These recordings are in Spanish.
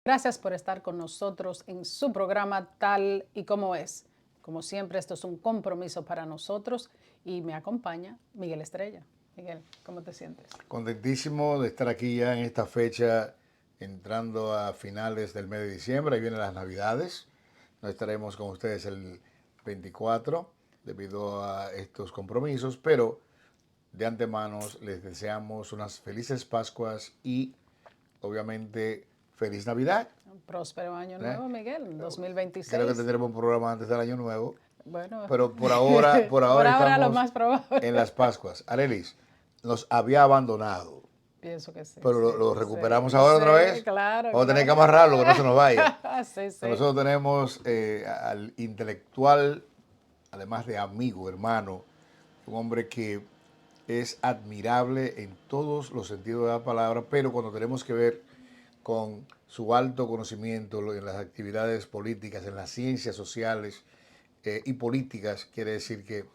Gracias por estar con nosotros en su programa Tal y Como Es. Como siempre, esto es un compromiso para nosotros y me acompaña Miguel Estrella. Miguel, ¿cómo te sientes? Contentísimo de estar aquí ya en esta fecha, entrando a finales del mes de diciembre. Ahí vienen las Navidades. No estaremos con ustedes el 24 debido a estos compromisos, pero de antemano les deseamos unas felices Pascuas y obviamente feliz Navidad. Un próspero año ¿Eh? nuevo, Miguel, Creo que 2026. tendremos un programa antes del Año Nuevo, Bueno, pero por ahora por ahora lo estamos más probable. en las Pascuas. Arelis nos había abandonado, Pienso que sí, pero sí, lo recuperamos sí, ahora otra sí, vez. claro, Vamos a tener que claro. amarrarlo, que no se nos vaya. Sí, sí. Nosotros tenemos al intelectual, además de amigo, hermano, un hombre que es admirable en todos los sentidos de la palabra, pero cuando tenemos que ver con su alto conocimiento en las actividades políticas, en las ciencias sociales y políticas, quiere decir que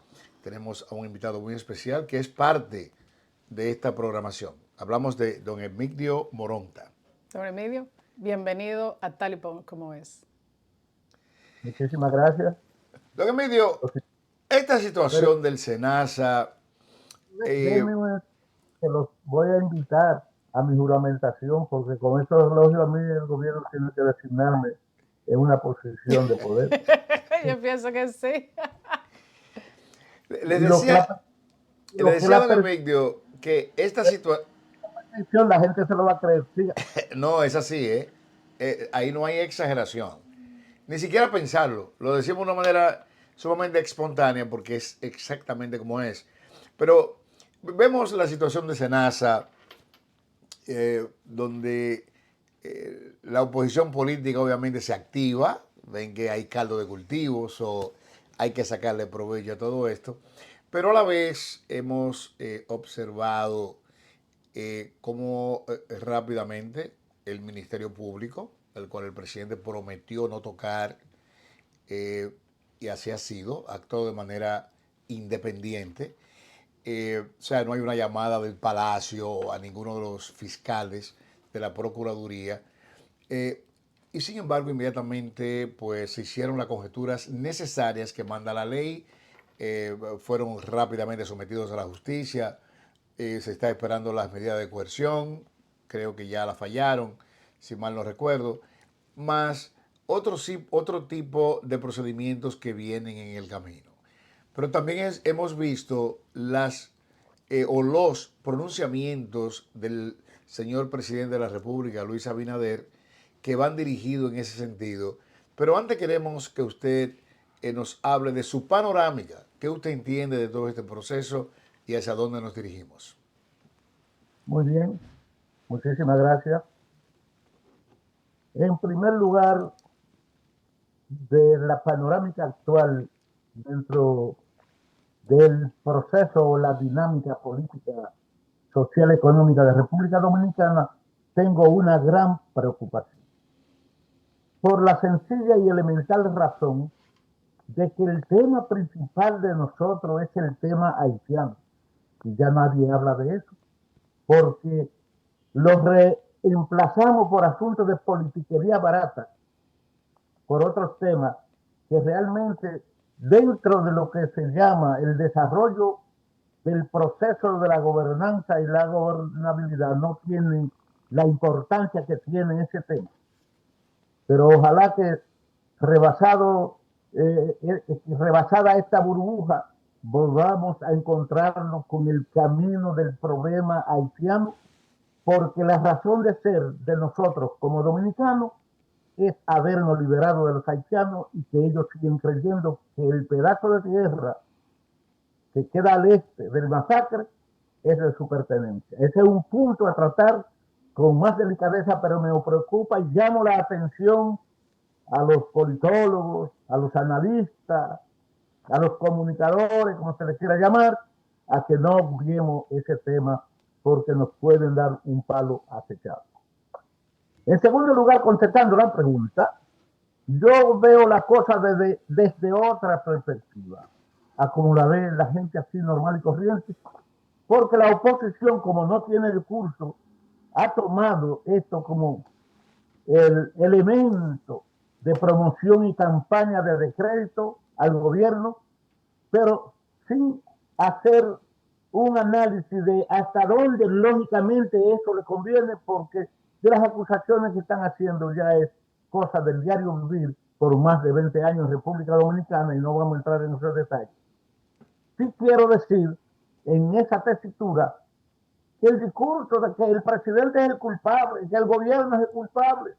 tenemos a un invitado muy especial que es parte de esta programación. Hablamos de don Emigdio Moronta. Don Emilio, bienvenido a Tal y Como Es. Muchísimas gracias. Don Emigdio, esta Pero situación del SENASA, eh, déjenme que los voy a invitar a mi juramentación, porque con esos elogios a mí el gobierno tiene que designarme en una posición de poder. Yo pienso que sí. les Y lo que decía, la, le lo que decía a la don Emigdio que esta situación, percepción la gente se lo va a creer. Siga. no es así, ¿eh? Ahí no hay exageración. Ni siquiera pensarlo. Lo decimos de una manera sumamente espontánea porque es exactamente como es. Pero vemos la situación de Senasa, donde la oposición política obviamente se activa, ven que hay caldo de cultivos o hay que sacarle provecho a todo esto, pero a la vez hemos observado cómo rápidamente el Ministerio Público, el cual el presidente prometió no tocar, eh, y así ha sido, actuó de manera independiente. O sea, no hay una llamada del Palacio a ninguno de los fiscales de la Procuraduría. Eh, y sin embargo, inmediatamente pues se hicieron las conjeturas necesarias que manda la ley, fueron rápidamente sometidos a la justicia, se está esperando las medidas de coerción, creo que ya la fallaron, si mal no recuerdo, más otro tipo de procedimientos que vienen en el camino. Pero también hemos visto o los pronunciamientos del señor presidente de la República, Luis Abinader, que van dirigidos en ese sentido. Pero antes queremos que usted nos hable de su panorámica, qué usted entiende de todo este proceso y hacia dónde nos dirigimos. Muy bien, muchísimas gracias. En primer lugar, de la panorámica actual dentro del proceso o la dinámica política, social, económica de República Dominicana, tengo una gran preocupación. Por la sencilla y elemental razón de que el tema principal de nosotros es el tema haitiano. Y ya nadie habla de eso, porque lo reemplazamos por asuntos de politiquería barata, por otros temas que realmente dentro de lo que se llama el desarrollo del proceso de la gobernanza y la gobernabilidad no tienen la importancia que tiene ese tema. Pero ojalá que rebasado, rebasada esta burbuja, volvamos a encontrarnos con el camino del problema haitiano, porque la razón de ser de nosotros como dominicanos es habernos liberado de los haitianos y que ellos siguen creyendo que el pedazo de tierra que queda al este del masacre es de su pertenencia. Ese es un punto a tratar con más delicadeza, pero me preocupa y llamo la atención a los politólogos, a los analistas, a los comunicadores, como se les quiera llamar, a que no obviemos ese tema porque nos pueden dar un palo acechado. En segundo lugar, contestando la pregunta, yo veo la cosa desde otra perspectiva, a como la ve la gente así normal y corriente, porque la oposición, como no tiene recursos, ha tomado esto como el elemento de promoción y campaña de descrédito al gobierno, pero sin hacer un análisis de hasta dónde lógicamente eso le conviene, porque de las acusaciones que están haciendo ya es cosa del diario vivir por más de 20 años en República Dominicana y no vamos a entrar en esos detalles. Sí quiero decir en esa tesitura que el discurso de que el presidente es el culpable, que el gobierno es el culpable,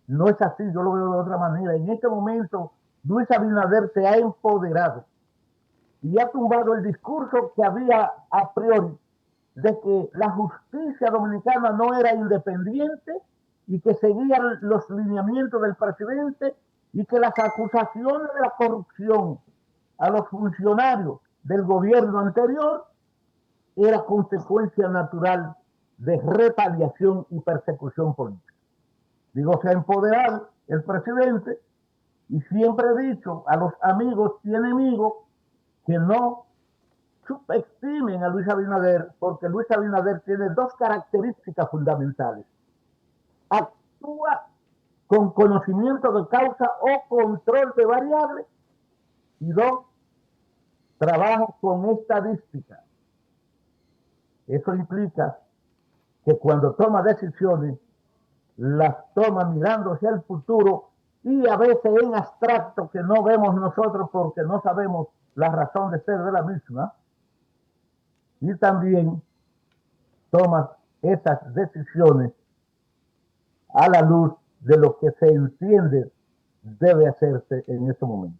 no es así, yo lo veo de otra manera. En este momento, Luis Abinader se ha empoderado y ha tumbado el discurso que había a priori de que la justicia dominicana no era independiente y que seguía los lineamientos del presidente y que las acusaciones de la corrupción a los funcionarios del gobierno anterior era consecuencia natural de retaliación y persecución política. Digo, se ha empoderado el presidente y siempre he dicho a los amigos y enemigos que no subestimen a Luis Abinader, porque Luis Abinader tiene dos características fundamentales. Actúa con conocimiento de causa o control de variables, y dos, trabaja con estadística. Eso implica que cuando toma decisiones, las toma mirando hacia el futuro y a veces en abstracto que no vemos nosotros porque no sabemos la razón de ser de la misma, y también toma esas decisiones a la luz de lo que se entiende debe hacerse en este momento.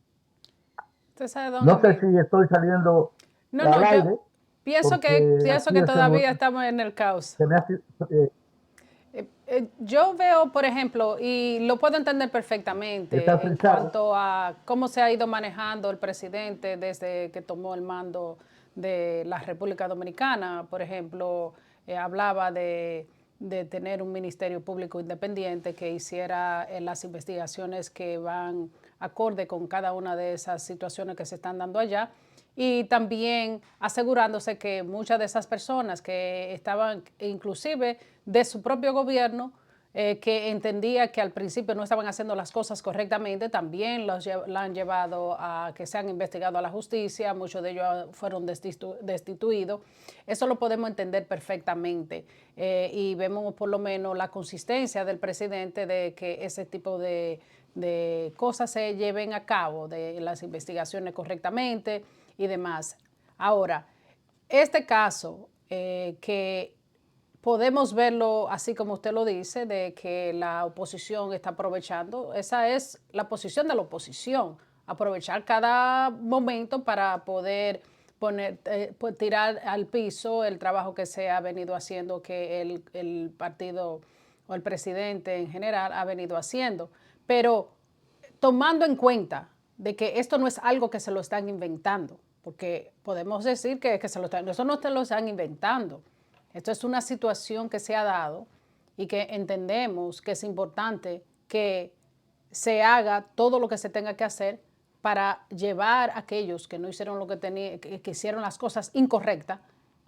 ¿Usted sabe dónde No sé si estoy saliendo No, al yo aire. pienso que todavía estamos en el caos. Se me hace, Yo veo, por ejemplo, y lo puedo entender perfectamente Está en frisado. cuanto a cómo se ha ido manejando el presidente desde que tomó el mando de la República Dominicana. Por ejemplo, hablaba de tener un ministerio público independiente que hiciera las investigaciones que van acorde con cada una de esas situaciones que se están dando allá. Y también asegurándose que muchas de esas personas que estaban inclusive de su propio gobierno, que entendía que al principio no estaban haciendo las cosas correctamente, también la han llevado a que sean investigados a la justicia, muchos de ellos fueron destituidos. Eso lo podemos entender perfectamente y vemos por lo menos la consistencia del presidente de que ese tipo de cosas se lleven a cabo, de las investigaciones correctamente y demás. Ahora, este caso que podemos verlo así como usted lo dice, de que la oposición está aprovechando, esa es la posición de la oposición, aprovechar cada momento para poder tirar al piso el trabajo que se ha venido haciendo, que el partido o el presidente en general ha venido haciendo. Pero tomando en cuenta de que esto no es algo que se lo están inventando, porque podemos decir que eso no se lo están inventando. Esto es una situación que se ha dado y que entendemos que es importante que se haga todo lo que se tenga que hacer para llevar a aquellos que no hicieron lo que tenían, que hicieron las cosas incorrectas,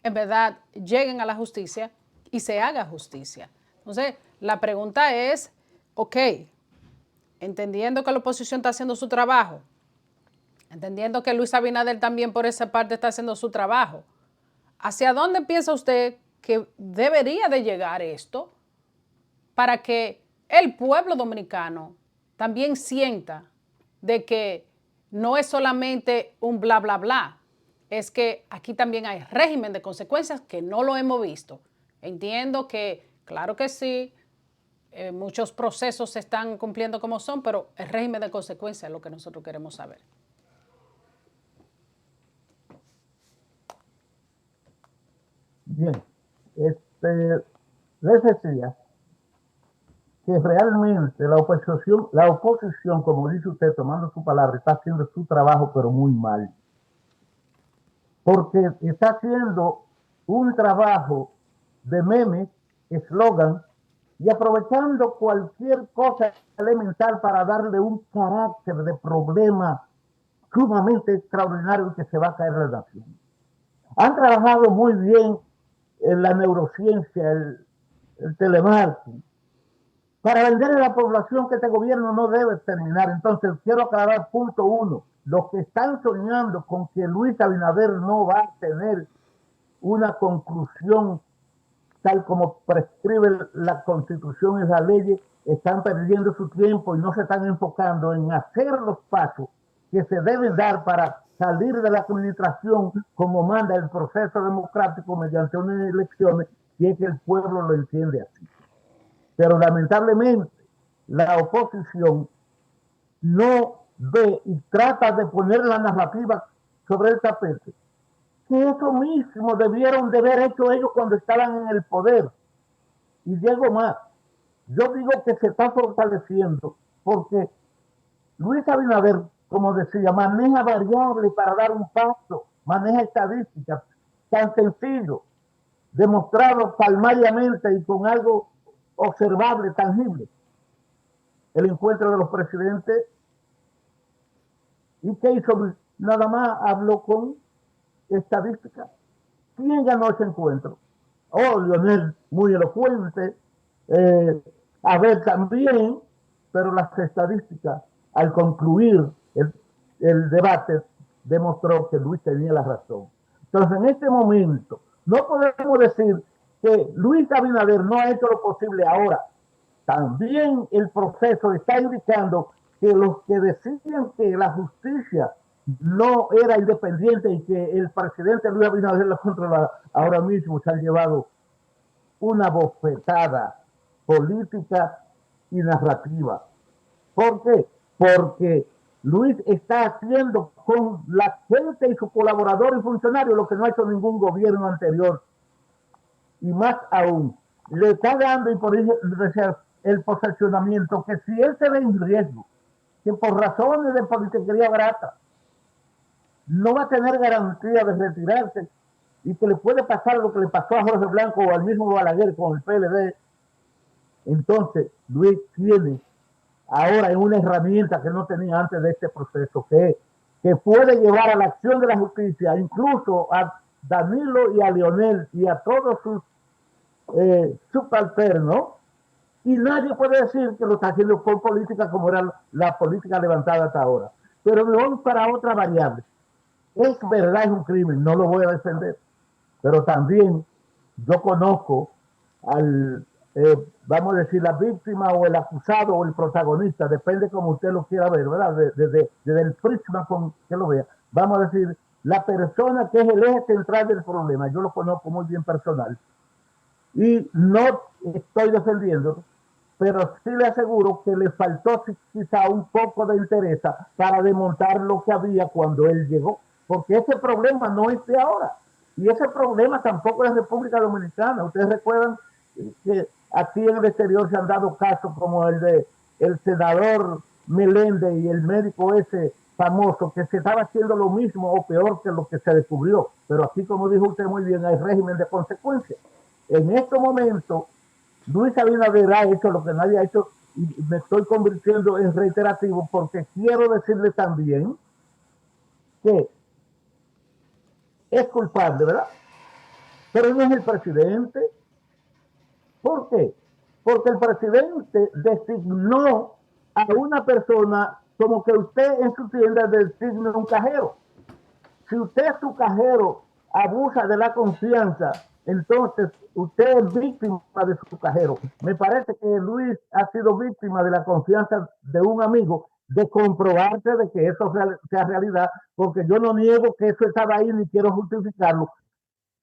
en verdad lleguen a la justicia y se haga justicia. Entonces, la pregunta es, ok, entendiendo que la oposición está haciendo su trabajo, entendiendo que Luis Abinader también por esa parte está haciendo su trabajo, ¿hacia dónde piensa usted que debería de llegar esto para que el pueblo dominicano también sienta de que no es solamente un bla, bla, bla, es que aquí también hay régimen de consecuencias que no lo hemos visto? Entiendo que, claro que sí, muchos procesos se están cumpliendo como son, pero el régimen de consecuencias es lo que nosotros queremos saber. Bien, les decía que realmente la oposición, como dice usted, tomando su palabra, está haciendo su trabajo, pero muy mal. Porque está haciendo un trabajo de memes, eslogan, y aprovechando cualquier cosa elemental para darle un carácter de problema sumamente extraordinario que se va a caer la nación. Han trabajado muy bien en la neurociencia, el telemarketing, para venderle a la población que este gobierno no debe terminar. Entonces, quiero aclarar punto uno. Los que están soñando con que Luis Abinader no va a tener una conclusión tal como prescribe la Constitución y las leyes, están perdiendo su tiempo y no se están enfocando en hacer los pasos que se deben dar para salir de la administración como manda el proceso democrático mediante unas elecciones, si es que el pueblo lo entiende así. Pero lamentablemente la oposición no ve y trata de poner la narrativa sobre el tapete, que eso mismo debieron de haber hecho ellos cuando estaban en el poder. Y llego más, yo digo que se está fortaleciendo porque Luis Abinader, como decía, maneja variables para dar un paso, maneja estadísticas, tan sencillo, demostrado palmariamente y con algo observable, tangible. El encuentro de los presidentes. ¿Y qué hizo? Nada más habló con estadísticas. ¿Quién ganó ese encuentro? Oh, Leonel, muy elocuente, Abel también, pero las estadísticas, al concluir el debate, demostró que Luis tenía la razón. Entonces, en este momento, no podemos decir que Luis Abinader no ha hecho lo posible ahora. También el proceso está indicando que los que decían que la justicia no era independiente y que el presidente Luis Abinader la controlaba, ahora mismo se han llevado una bofetada política y narrativa. ¿Por qué? Porque Luis está haciendo con la gente y sus colaboradores y funcionarios lo que no ha hecho ningún gobierno anterior. Y más aún, le está dando y por eso el posicionamiento que si él se ve en riesgo, que por razones de politiquería barata, no va a tener garantía de retirarse y que le puede pasar lo que le pasó a Jorge Blanco o al mismo Balaguer con el PLD, entonces Luis tiene ahora una herramienta que no tenía antes de este proceso, que puede llevar a la acción de la justicia, incluso a Danilo y a Leonel y a todos sus subalternos, y nadie puede decir que lo está haciendo por política como era la política levantada hasta ahora. Pero me voy para otra variable. Es verdad, es un crimen, no lo voy a defender, pero también yo conozco al, vamos a decir, la víctima o el acusado o el protagonista, depende como usted lo quiera ver, ¿verdad? Desde el prisma con que lo vea. Vamos a decir, la persona que es el eje central del problema, yo lo conozco muy bien personal, y no estoy defendiéndolo, pero sí le aseguro que le faltó quizá un poco de interés para desmontar lo que había cuando él llegó, porque ese problema no es de ahora, y ese problema tampoco es de República Dominicana. Ustedes recuerdan que aquí en el exterior se han dado casos como el de el senador Meléndez y el médico ese famoso, que se estaba haciendo lo mismo o peor que lo que se descubrió, pero aquí, como dijo usted muy bien, hay régimen de consecuencias. En este momento, Luis Abinader ha hecho lo que nadie ha hecho, y me estoy convirtiendo en reiterativo porque quiero decirle también que es culpable, ¿verdad? Pero no es el presidente. ¿Por qué? Porque el presidente designó a una persona como que usted en su tienda designa un cajero. Si usted, su cajero, abusa de la confianza, entonces usted es víctima de su cajero. Me parece que Luis ha sido víctima de la confianza de un amigo, de comprobarse de que eso sea realidad, porque yo no niego que eso estaba ahí ni quiero justificarlo,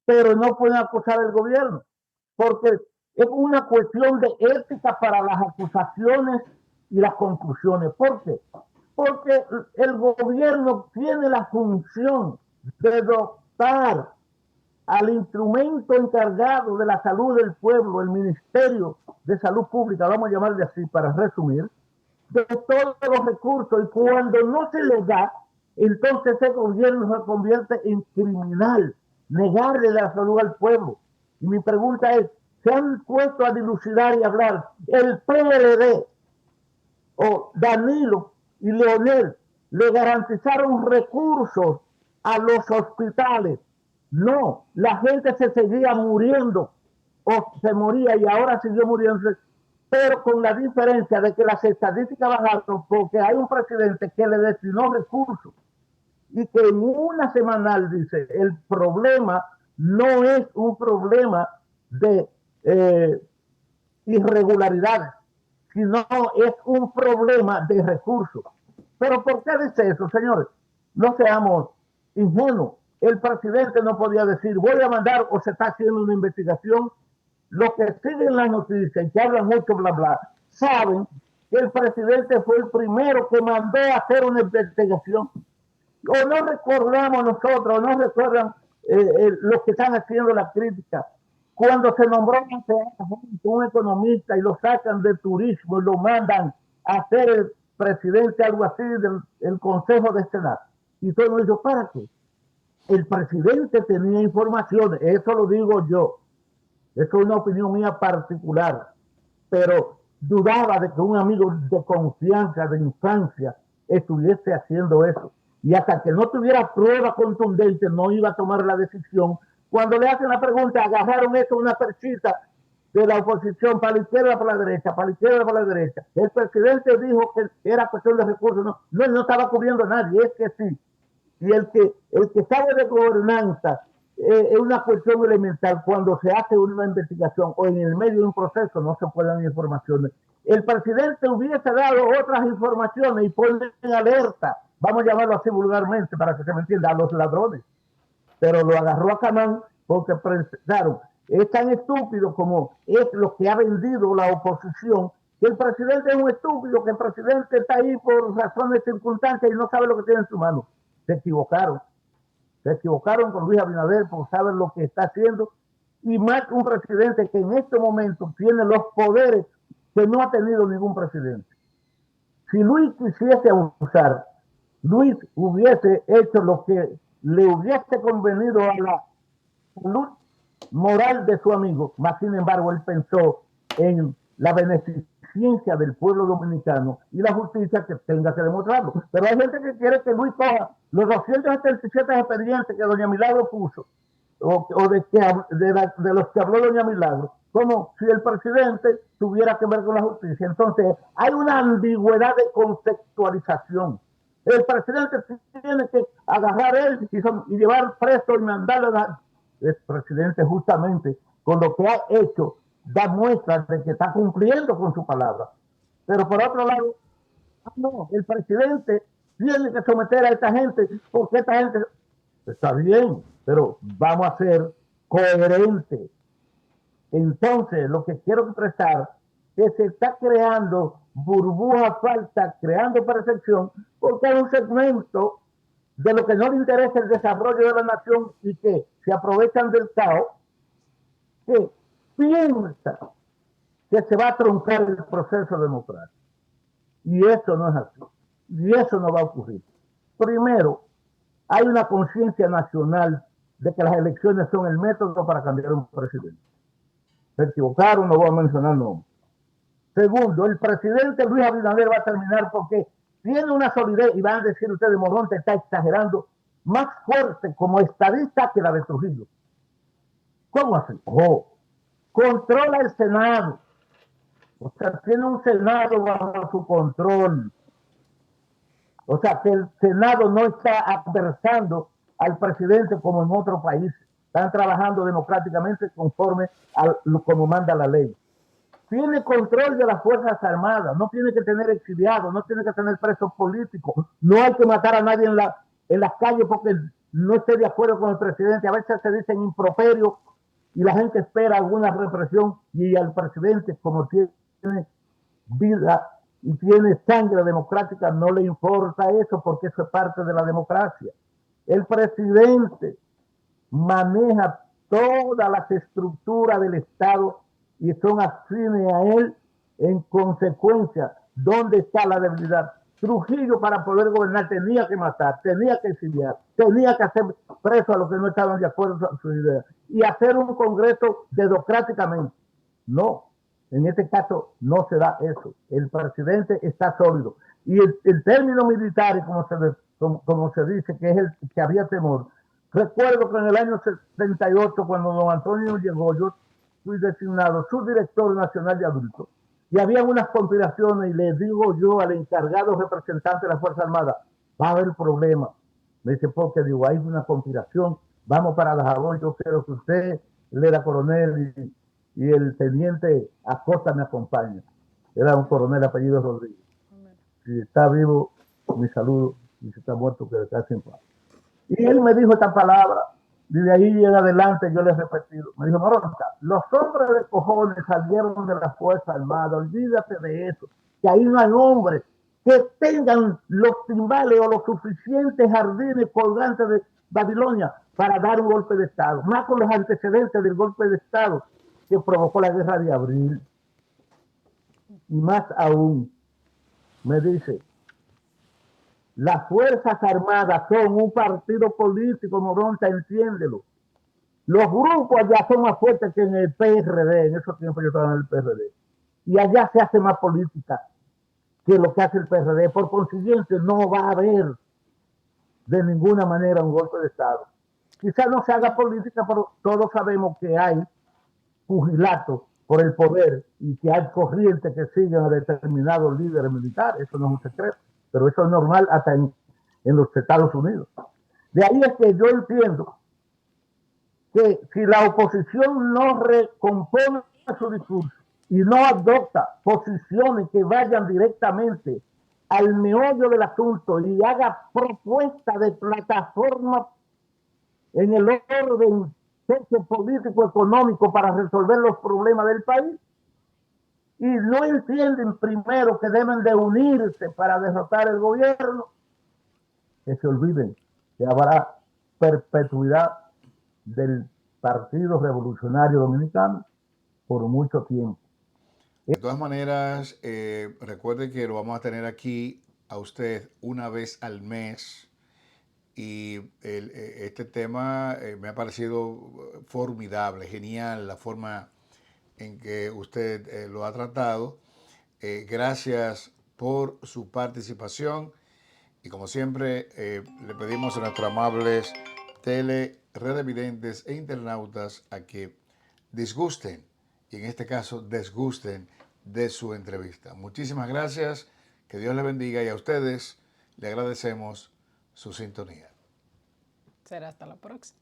pero no pueden acusar al gobierno, porque es una cuestión de ética para las acusaciones y las conclusiones. ¿Por qué? Porque el gobierno tiene la función de dotar al instrumento encargado de la salud del pueblo, el Ministerio de Salud Pública, vamos a llamarle así para resumir, de todos los recursos, y cuando no se les da, entonces ese gobierno se convierte en criminal, negarle la salud al pueblo. Y mi pregunta es, ¿se han puesto a dilucidar y hablar el PLD o Danilo y Leonel le garantizaron recursos a los hospitales? No, la gente se seguía muriendo o se moría y ahora siguió muriendo. pero con la diferencia de que las estadísticas bajaron porque hay un presidente que le destinó recursos y que en una semanal dice, el problema no es un problema de irregularidades, sino es un problema de recursos. ¿Pero por qué dice eso, señores? No seamos ingenuos. El presidente no podía decir, voy a mandar o se está haciendo una investigación. Los que siguen las noticias y que hablan mucho, bla, bla, saben que el presidente fue el primero que mandó a hacer una investigación. O no recordamos nosotros, no recuerdan los que están haciendo la crítica. Cuando se nombró un economista y lo sacan de turismo y lo mandan a ser el presidente, algo así, del Consejo de Senado. Y todo el mundo dijo, ¿para qué? El presidente tenía informaciones, eso lo digo yo. Eso es una opinión mía particular. Pero dudaba de que un amigo de confianza, de infancia, estuviese haciendo eso. Y hasta que no tuviera prueba contundente, no iba a tomar la decisión. Cuando le hacen la pregunta, agarraron eso, una perchita de la oposición, para la izquierda, para la derecha, para la izquierda, para la derecha. El presidente dijo que era cuestión de recursos. No, no estaba cubriendo a nadie, es que sí. Y el que sabe de gobernanza es una cuestión elemental. Cuando se hace una investigación o en el medio de un proceso no se pueden dar informaciones. El presidente hubiese dado otras informaciones y ponen en alerta, vamos a llamarlo así vulgarmente para que se me entienda, a los ladrones. Pero lo agarró a Camán porque pensaron, es tan estúpido como es lo que ha vendido la oposición, que el presidente es un estúpido, que el presidente está ahí por razones circunstancias y no sabe lo que tiene en su mano. Se equivocaron con Luis Abinader por saber lo que está haciendo, y más un presidente que en este momento tiene los poderes que no ha tenido ningún presidente. Si Luis quisiese abusar, Luis hubiese hecho lo que le hubiese convenido a la salud moral de su amigo, más sin embargo él pensó en la beneficencia del pueblo dominicano y la justicia que tenga que demostrarlo. Pero hay gente que quiere que Luis coja los 277 expedientes que doña Milagro puso, o de los que habló doña Milagro, como si el presidente tuviera que ver con la justicia. Entonces hay una ambigüedad de conceptualización. El presidente tiene que agarrar él y llevar preso y mandarlo a... El presidente justamente con lo que ha hecho da muestras de que está cumpliendo con su palabra. Pero por otro lado, no, el presidente tiene que someter a esta gente porque esta gente está bien, pero vamos a ser coherentes. Entonces, lo que quiero expresar es que se está creando burbuja falsa, creando percepción, porque hay un segmento de lo que no le interesa el desarrollo de la nación y que se aprovechan del caos, que piensa que se va a truncar el proceso democrático. Y eso no es así. Y eso no va a ocurrir. Primero, hay una conciencia nacional de que las elecciones son el método para cambiar un presidente. Se equivocaron, no voy a mencionar nombres. Segundo, el presidente Luis Abinader va a terminar porque tiene una solidez, y van a decir ustedes, Morón te está exagerando, más fuerte como estadista que la de Trujillo. ¿Cómo así? Controla el Senado. O sea, tiene un Senado bajo su control. O sea, que el Senado no está adversando al presidente como en otros países. Están trabajando democráticamente conforme a como manda la ley. Tiene control de las Fuerzas Armadas, no tiene que tener exiliados, no tiene que tener presos políticos, no hay que matar a nadie en las calles porque no esté de acuerdo con el presidente. A veces se dicen improperios y la gente espera alguna represión, y al presidente, como tiene vida y tiene sangre democrática, no le importa eso porque eso es parte de la democracia. El presidente maneja todas las estructuras del Estado y son afines a él. En consecuencia, ¿dónde está la debilidad? Trujillo, para poder gobernar, tenía que matar, tenía que exiliar, tenía que hacer preso a los que no estaban de acuerdo con su idea y hacer un congreso dedocráticamente. No, en este caso no se da eso. El presidente está sólido. Y el término militar, como se dice, que es el que había temor. Recuerdo que en el año 78, cuando don Antonio llegó, yo fui designado subdirector nacional de adultos. y había unas conspiraciones, y le digo yo al encargado representante de la Fuerza Armada, va a haber problemas. Me dice, porque digo, hay una conspiración, vamos para Dajabón, yo quiero que usted, él era coronel, y el teniente Acosta me acompaña. Era un coronel apellido Rodríguez. Si está vivo, mi saludo, y si está muerto, que descanse en paz. Y él me dijo esta palabra, y de ahí en adelante yo le he repetido. Me dijo, Moronta, los hombres de cojones salieron de la Fuerza Armada, olvídate de eso, que ahí no hay hombres que tengan los timbales o los suficientes jardines colgantes de Babilonia para dar un golpe de Estado, más con los antecedentes del golpe de Estado que provocó la guerra de abril. Y más aún, me dice, las Fuerzas Armadas son un partido político, Moronta, entiéndelo. Los grupos allá son más fuertes que en el PRD, en esos tiempos yo estaba en el PRD. Y allá se hace más política que lo que hace el PRD. Por consiguiente, no va a haber de ninguna manera un golpe de Estado. Quizás no se haga política, pero todos sabemos que hay pugilato por el poder y que hay corrientes que siguen a determinados líderes militares. Eso no es un secreto, pero eso es normal hasta en los Estados Unidos. De ahí es que yo entiendo que si la oposición no recompone su discurso y no adopta posiciones que vayan directamente al meollo del asunto y haga propuesta de plataforma en el orden político económico para resolver los problemas del país, y no entienden primero que deben de unirse para derrotar el gobierno, que se olviden que habrá perpetuidad del Partido Revolucionario Dominicano por mucho tiempo. De todas maneras, recuerde que lo vamos a tener aquí a usted una vez al mes, y este tema me ha parecido formidable, genial la forma en que usted lo ha tratado. Gracias por su participación, y como siempre le pedimos a nuestros amables televidentes e internautas a que disgusten, y en este caso desgusten de su entrevista. Muchísimas gracias, que Dios le bendiga, y a ustedes le agradecemos su sintonía. Será hasta la próxima.